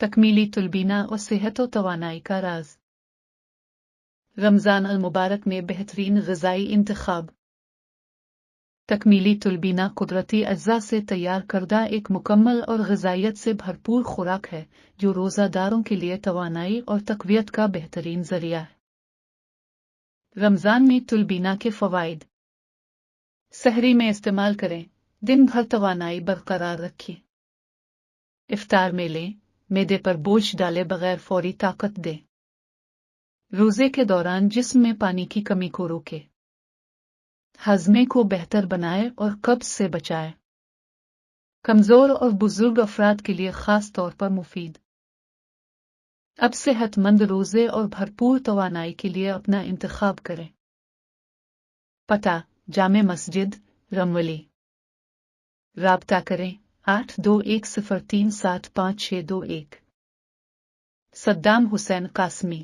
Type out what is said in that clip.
تکمیلی تلبینہ اور صحت و توانائی کا راز۔ رمضان المبارک میں بہترین غذائی انتخاب۔ تکمیلی تلبینہ قدرتی اجزاء سے تیار کردہ ایک مکمل اور غذائیت سے بھرپور خوراک ہے جو روزہ داروں کے لیے توانائی اور تقویت کا بہترین ذریعہ ہے۔ رمضان میں تلبینہ کے فوائد۔ سحری میں استعمال کریں، دن بھر توانائی برقرار رکھیں۔ افطار میں لیں، معدے پر بوجھ ڈالے بغیر فوری طاقت دے۔ روزے کے دوران جسم میں پانی کی کمی کو روکے۔ ہضمے کو بہتر بنائے اور قبض سے بچائے۔ کمزور اور بزرگ افراد کے لیے خاص طور پر مفید۔ اب صحت مند روزے اور بھرپور توانائی کے لیے اپنا انتخاب کریں۔ پتہ: جامع مسجد، رمولی۔ رابطہ کریں 8210375621۔ Saddam Hussein Qasmi.